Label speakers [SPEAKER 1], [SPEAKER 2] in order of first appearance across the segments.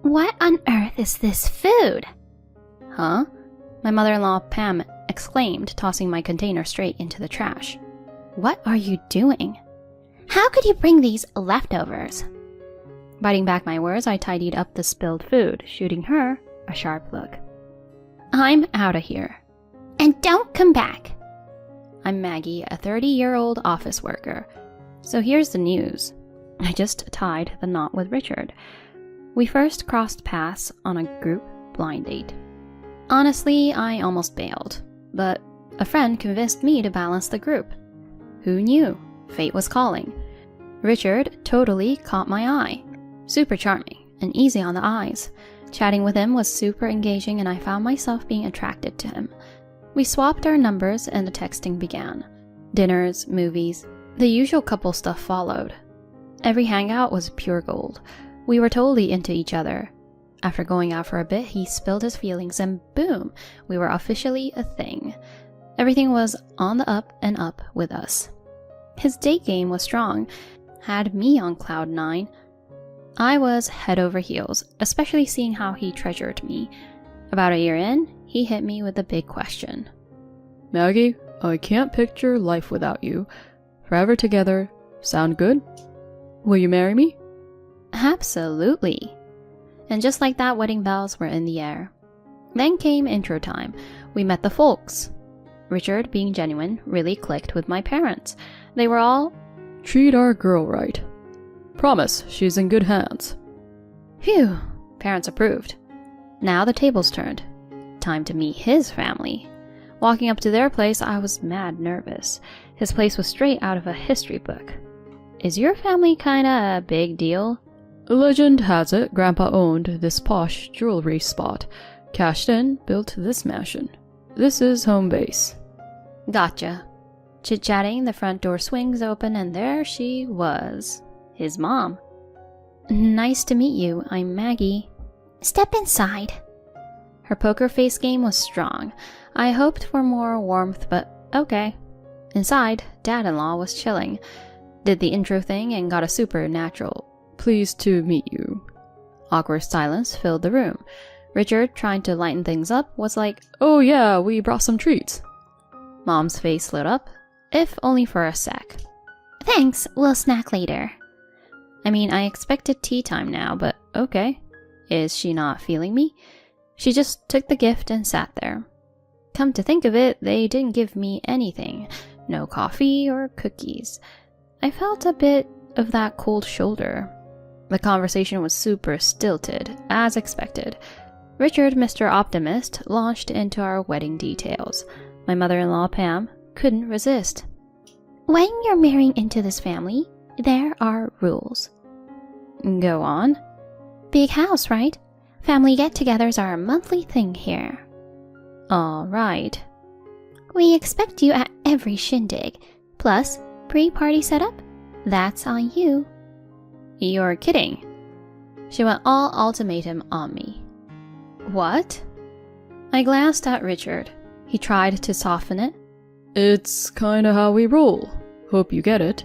[SPEAKER 1] What on earth is this food?
[SPEAKER 2] Huh? My mother-in-law Pam exclaimed, tossing my container straight into the trash. What are you doing?
[SPEAKER 1] How could you bring these leftovers?
[SPEAKER 2] Biting back my words, I tidied up the spilled food, shooting her a sharp look. I'm out of here.
[SPEAKER 1] And don't come back.
[SPEAKER 2] I'm Maggie, a 30-year-old office worker. So here's the news. I just tied the knot with Richard. We first crossed paths on a group blind date. Honestly, I almost bailed, but a friend convinced me to balance the group. Who knew? Fate was calling. Richard totally caught my eye. Super charming and easy on the eyes. Chatting with him was super engaging and I found myself being attracted to him. We swapped our numbers and the texting began. Dinners, movies, the usual couple stuff followed. Every hangout was pure gold. We were totally into each other. After going out for a bit, he spilled his feelings and boom, we were officially a thing. Everything was on the up and up with us. His date game was strong, had me on cloud 9. I was head over heels, especially seeing how he treasured me. About a year in, he hit me with a big question.
[SPEAKER 3] Maggie, I can't picture life without you. Forever together. Sound good? Will you marry me?
[SPEAKER 2] Absolutely. And just like that, wedding bells were in the air. Then came intro time. We met the folks. Richard, being genuine, really clicked with my parents. They were all,
[SPEAKER 3] treat our girl right. Promise, she's in good hands.
[SPEAKER 2] Phew, parents approved. Now the tables turned. Time to meet his family. Walking up to their place, I was mad nervous. His place was straight out of a history book. Is your family kinda a big deal?
[SPEAKER 3] Legend has it Grandpa owned this posh jewelry spot. Cashed in, built this mansion. This is home base.
[SPEAKER 2] Gotcha. Chit-chatting, the front door swings open and there she was. His mom. Nice to meet you, I'm Maggie.
[SPEAKER 1] Step inside.
[SPEAKER 2] Her poker face game was strong. I hoped for more warmth, but okay. Inside, dad-in-law was chilling. Did the intro thing and got a supernatural
[SPEAKER 3] pleased to meet you.
[SPEAKER 2] Awkward silence filled the room. Richard, trying to lighten things up, was like,
[SPEAKER 3] oh yeah, we brought some treats.
[SPEAKER 2] Mom's face lit up, if only for a sec.
[SPEAKER 1] Thanks, we'll snack later.
[SPEAKER 2] I mean, I expected tea time now, but okay. Is she not feeling me? She just took the gift and sat there. Come to think of it, they didn't give me anything. No coffee or cookies. I felt a bit of that cold shoulder. The conversation was super stilted, as expected. Richard, Mr. Optimist, launched into our wedding details. My mother-in-law, Pam, couldn't resist.
[SPEAKER 1] When you're marrying into this family, there are rules.
[SPEAKER 2] Go on.
[SPEAKER 1] Big house, right? Family get-togethers are a monthly thing here.
[SPEAKER 2] All right.
[SPEAKER 1] We expect you at every shindig. Plus, pre-party setup? That's on you.
[SPEAKER 2] You're kidding. She went all ultimatum on me. What? I glanced at Richard. He tried to soften it.
[SPEAKER 3] It's kinda how we roll. Hope you get it.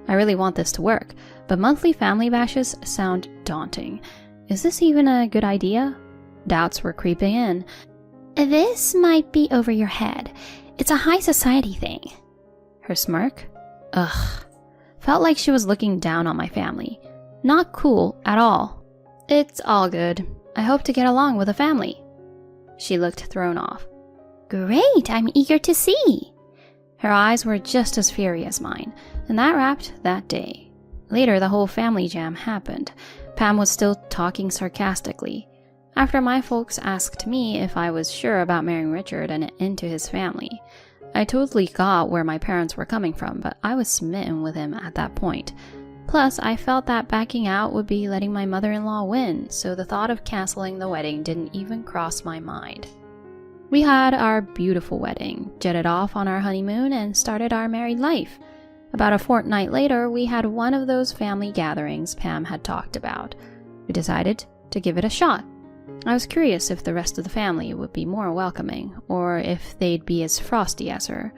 [SPEAKER 2] I really want this to work, but monthly family bashes sound daunting. Is this even a good idea? Doubts were creeping in.
[SPEAKER 1] This might be over your head. It's a high society thing.
[SPEAKER 2] Her smirk? Ugh. Felt like she was looking down on my family. Not cool at all. It's all good. I hope to get along with the family. She looked thrown off.
[SPEAKER 1] Great, I'm eager to see.
[SPEAKER 2] Her eyes were just as fiery as mine, and that wrapped that day. Later, the whole family jam happened. Pam was still talking sarcastically. After my folks asked me if I was sure about marrying Richard and into his family, I totally got where my parents were coming from, but I was smitten with him at that point. Plus, I felt that backing out would be letting my mother-in-law win, so the thought of canceling the wedding didn't even cross my mind. We had our beautiful wedding, jetted off on our honeymoon, and started our married life. About a fortnight later, we had one of those family gatherings Pam had talked about. We decided to give it a shot. I was curious if the rest of the family would be more welcoming, or if they'd be as frosty as her.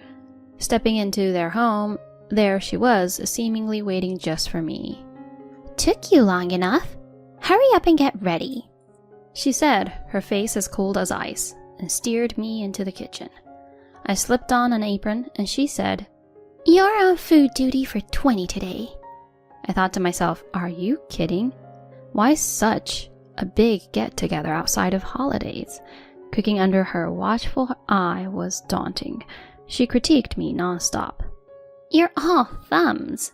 [SPEAKER 2] Stepping into their home, there she was, seemingly waiting just for me.
[SPEAKER 1] Took you long enough. Hurry up and get ready,
[SPEAKER 2] she said, her face as cold as ice, and steered me into the kitchen. I slipped on an apron and she said,
[SPEAKER 1] You're on food duty for 20 today.
[SPEAKER 2] I thought to myself, are you kidding? Why such a big get-together outside of holidays? Cooking under her watchful eye was daunting. She critiqued me nonstop.
[SPEAKER 1] You're all thumbs.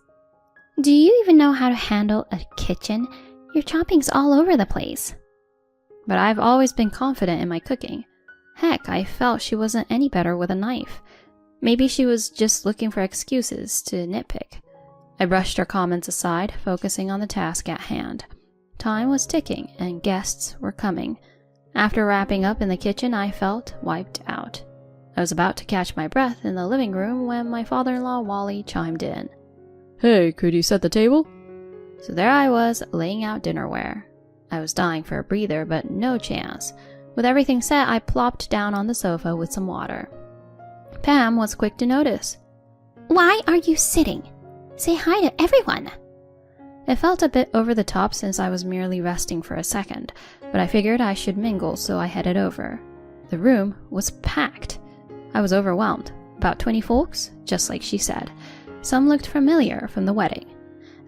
[SPEAKER 1] Do you even know how to handle a kitchen? Your chopping's all over the place.
[SPEAKER 2] But I've always been confident in my cooking. Heck, I felt she wasn't any better with a knife. Maybe she was just looking for excuses to nitpick. I brushed her comments aside, focusing on the task at hand. Time was ticking, and guests were coming. After wrapping up in the kitchen, I felt wiped out. I was about to catch my breath in the living room when my father-in-law Wally chimed in.
[SPEAKER 3] Hey, could you set the table?
[SPEAKER 2] So there I was, laying out dinnerware. I was dying for a breather, but no chance. With everything set, I plopped down on the sofa with some water. Pam was quick to notice.
[SPEAKER 1] Why are you sitting? Say hi to everyone.
[SPEAKER 2] It felt a bit over the top since I was merely resting for a second, but I figured I should mingle, so I headed over. The room was packed. I was overwhelmed. About 20 folks, just like she said. Some looked familiar from the wedding.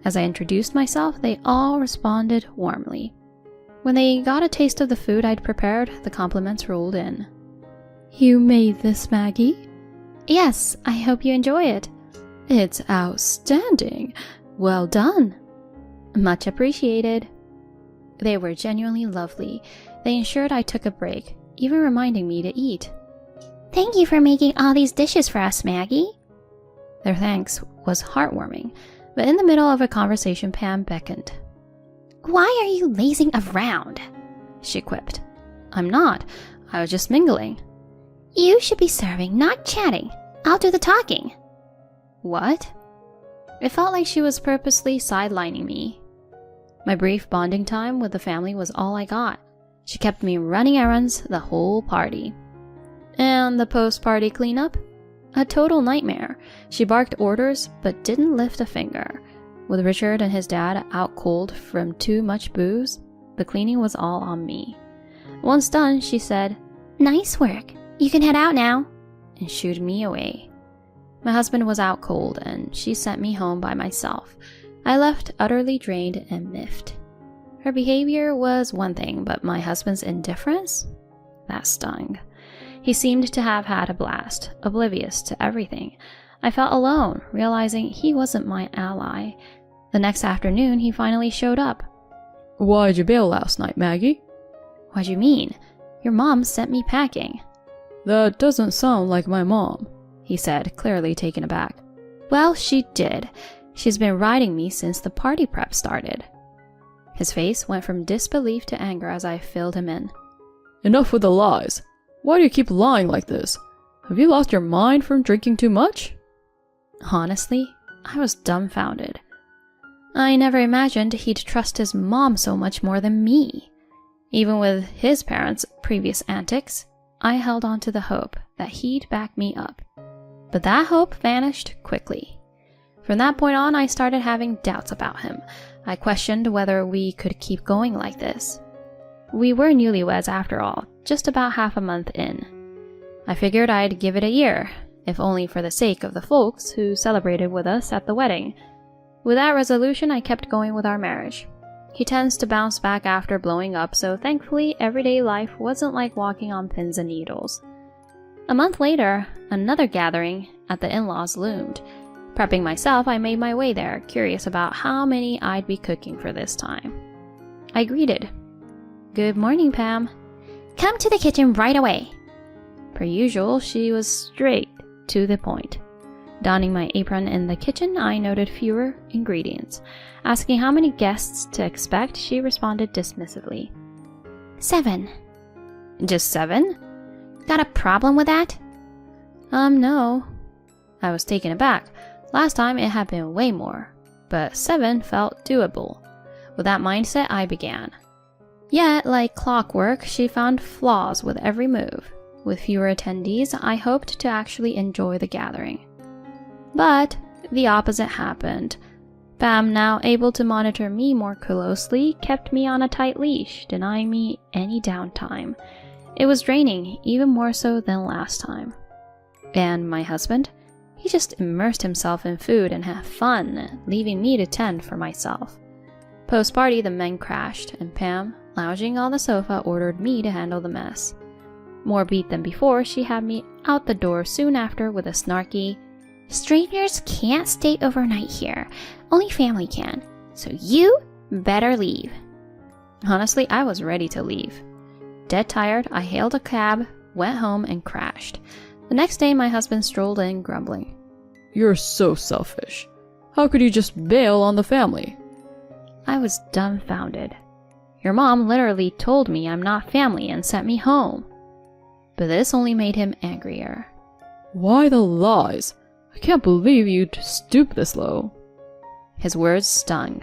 [SPEAKER 2] As I introduced myself, they all responded warmly. When they got a taste of the food I'd prepared, the compliments rolled in.
[SPEAKER 3] You made this, Maggie?
[SPEAKER 1] Yes, I hope you enjoy it.
[SPEAKER 3] It's outstanding. Well done.
[SPEAKER 2] Much appreciated. They were genuinely lovely. They ensured I took a break, even reminding me to eat.
[SPEAKER 1] Thank you for making all these dishes for us, Maggie.
[SPEAKER 2] Their thanks was heartwarming, but in the middle of a conversation, Pam beckoned.
[SPEAKER 1] Why are you lazing around?
[SPEAKER 2] She quipped. I'm not. I was just mingling.
[SPEAKER 1] You should be serving, not chatting. I'll do the talking.
[SPEAKER 2] What? It felt like she was purposely sidelining me. My brief bonding time with the family was all I got. She kept me running errands the whole party. And the post-party cleanup? A total nightmare. She barked orders, but didn't lift a finger. With Richard and his dad out cold from too much booze, the cleaning was all on me. Once done, she said,
[SPEAKER 1] Nice work. You can head out now.
[SPEAKER 2] And shooed me away. My husband was out cold, and she sent me home by myself. I left utterly drained and miffed. Her behavior was one thing, but my husband's indifference? That stung. He seemed to have had a blast, oblivious to everything. I felt alone, realizing he wasn't my ally. The next afternoon, he finally showed up.
[SPEAKER 3] Why'd you bail last night, Maggie?
[SPEAKER 2] What'd you mean? Your mom sent me packing.
[SPEAKER 3] That doesn't sound like my mom,
[SPEAKER 2] he said, clearly taken aback. Well, she did. She's been riding me since the party prep started. His face went from disbelief to anger as I filled him in.
[SPEAKER 3] Enough with the lies. Why do you keep lying like this? Have you lost your mind from drinking too much?
[SPEAKER 2] Honestly, I was dumbfounded. I never imagined he'd trust his mom so much more than me. Even with his parents' previous antics, I held on to the hope that he'd back me up. But that hope vanished quickly. From that point on, I started having doubts about him. I questioned whether we could keep going like this. We were newlyweds after all, just about half a month in. I figured I'd give it a year, if only for the sake of the folks who celebrated with us at the wedding. With that resolution, I kept going with our marriage. He tends to bounce back after blowing up, so thankfully everyday life wasn't like walking on pins and needles. A month later, another gathering at the in-laws loomed. Prepping myself, I made my way there, curious about how many I'd be cooking for this time. I greeted. Good morning, Pam.
[SPEAKER 1] Come to the kitchen right away.
[SPEAKER 2] Per usual, she was straight to the point. Donning my apron in the kitchen, I noted fewer ingredients. Asking how many guests to expect, she responded dismissively.
[SPEAKER 1] 7.
[SPEAKER 2] Just 7?
[SPEAKER 1] Got a problem with that?
[SPEAKER 2] No. I was taken aback. Last time it had been way more, but 7 felt doable. With that mindset, I began. Yet, like clockwork, she found flaws with every move. With fewer attendees, I hoped to actually enjoy the gathering. But the opposite happened. Pam, now able to monitor me more closely, kept me on a tight leash, denying me any downtime. It was draining, even more so than last time. And my husband? He just immersed himself in food and had fun, leaving me to tend for myself. Post-party, the men crashed, and Pam, lounging on the sofa, ordered me to handle the mess. More beat than before, she had me out the door soon after with a snarky,
[SPEAKER 1] "Strangers can't stay overnight here. Only family can. So you better leave."
[SPEAKER 2] Honestly, I was ready to leave. Dead tired, I hailed a cab, went home, and crashed. The next day, my husband strolled in, grumbling.
[SPEAKER 3] You're so selfish. How could you just bail on the family?
[SPEAKER 2] I was dumbfounded. Your mom literally told me I'm not family and sent me home. But this only made him angrier.
[SPEAKER 3] Why the lies? I can't believe you'd stoop this low.
[SPEAKER 2] His words stung.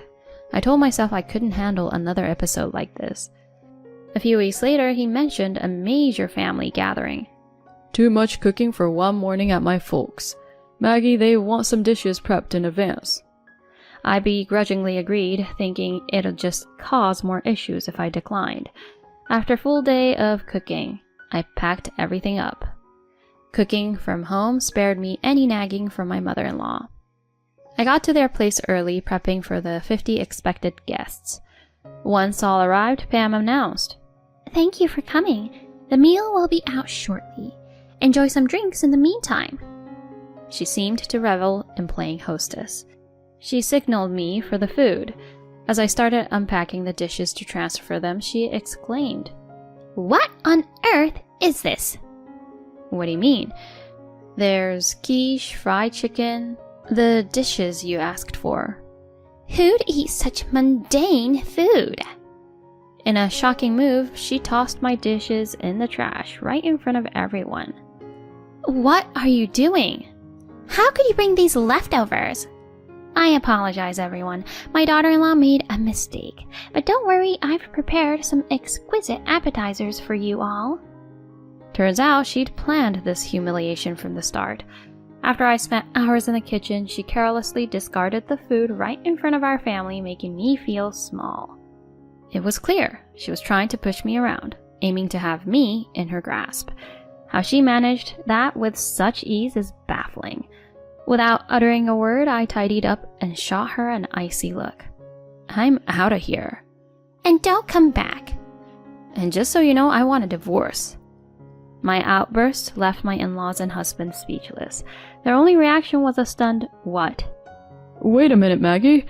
[SPEAKER 2] I told myself I couldn't handle another episode like this. A few weeks later, he mentioned a major family gathering.
[SPEAKER 3] Too much cooking for one morning at my folks. Maggie, they want some dishes prepped in advance.
[SPEAKER 2] I begrudgingly agreed, thinking it'd just cause more issues if I declined. After a full day of cooking, I packed everything up. Cooking from home spared me any nagging from my mother-in-law. I got to their place early, prepping for the 50 expected guests. Once all arrived, Pam announced,
[SPEAKER 1] "Thank you for coming. The meal will be out shortly. Enjoy some drinks in the meantime."
[SPEAKER 2] She seemed to revel in playing hostess. She signaled me for the food. As I started unpacking the dishes to transfer them, she exclaimed,
[SPEAKER 1] "What on earth is this?"
[SPEAKER 2] "What do you mean?" "There's quiche, fried chicken, the dishes you asked for."
[SPEAKER 1] "Who'd eat such mundane food?"
[SPEAKER 2] In a shocking move, she tossed my dishes in the trash right in front of everyone.
[SPEAKER 1] "What are you doing? How could you bring these leftovers?" "I apologize, everyone. My daughter-in-law made a mistake. But don't worry, I've prepared some exquisite appetizers for you all."
[SPEAKER 2] Turns out she'd planned this humiliation from the start. After I spent hours in the kitchen, she carelessly discarded the food right in front of our family, making me feel small. It was clear she was trying to push me around, aiming to have me in her grasp. How she managed that with such ease is baffling. Without uttering a word, I tidied up and shot her an icy look. "I'm out of here.
[SPEAKER 1] And don't come back."
[SPEAKER 2] And just so you know, I want a divorce." My outburst left my in-laws and husband speechless. Their only reaction was a stunned, "What?"
[SPEAKER 3] Wait a minute, Maggie.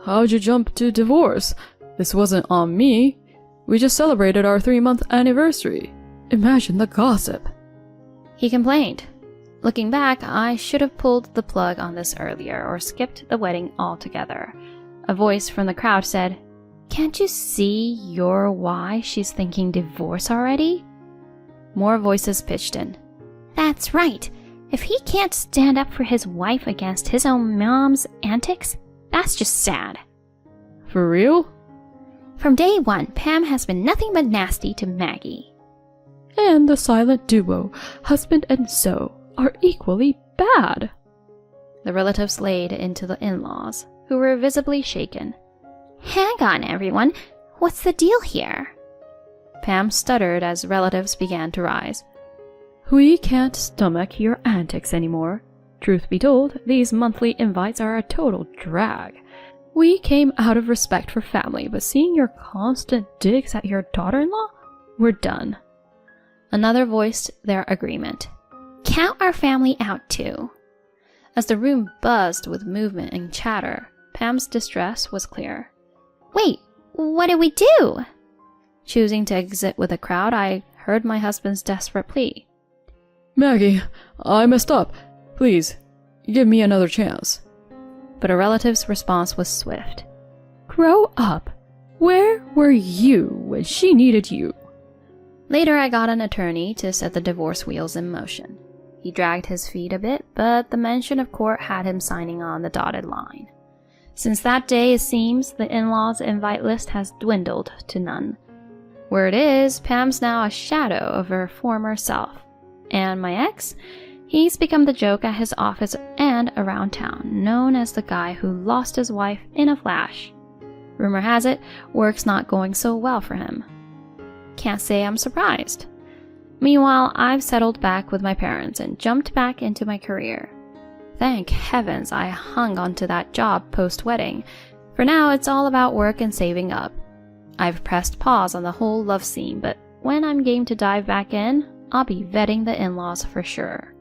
[SPEAKER 3] How'd you jump to divorce? This wasn't on me. We just celebrated our 3-month anniversary. Imagine the gossip.
[SPEAKER 2] He complained. Looking back, I should have pulled the plug on this earlier or skipped the wedding altogether. A voice from the crowd said, "Can't you see you're why she's thinking divorce already?" More voices pitched in.
[SPEAKER 1] "That's right. If he can't stand up for his wife against his own mom's antics, that's just sad."
[SPEAKER 3] For real?
[SPEAKER 1] "From day one, Pam has been nothing but nasty to Maggie."
[SPEAKER 3] And the silent duo, husband and so, are equally bad.
[SPEAKER 2] The relatives laid into the in-laws, who were visibly shaken.
[SPEAKER 1] "Hang on, everyone. What's the deal here?"
[SPEAKER 2] Pam stuttered as relatives began to rise.
[SPEAKER 3] We can't stomach your antics anymore. Truth be told, these monthly invites are a total drag. We came out of respect for family, but seeing your constant digs at your daughter-in-law? We're done.
[SPEAKER 2] Another voiced their agreement.
[SPEAKER 1] "Count our family out too."
[SPEAKER 2] As the room buzzed with movement and chatter, Pam's distress was clear.
[SPEAKER 1] "Wait, what do we do?"
[SPEAKER 2] Choosing to exit with the crowd, I heard my husband's desperate plea.
[SPEAKER 3] Maggie, I messed up. Please, give me another chance.
[SPEAKER 2] But a relative's response was swift.
[SPEAKER 3] Grow up. Where were you when she needed you?
[SPEAKER 2] Later, I got an attorney to set the divorce wheels in motion. He dragged his feet a bit, but the mention of court had him signing on the dotted line. Since that day, it seems the in-laws' invite list has dwindled to none. Word is, Pam's now a shadow of her former self. And my ex? He's become the joke at his office and around town, known as the guy who lost his wife in a flash. Rumor has it, work's not going so well for him. Can't say I'm surprised. Meanwhile, I've settled back with my parents and jumped back into my career. Thank heavens I hung onto that job post-wedding. For now, it's all about work and saving up. I've pressed pause on the whole love scene, but when I'm game to dive back in, I'll be vetting the in-laws for sure.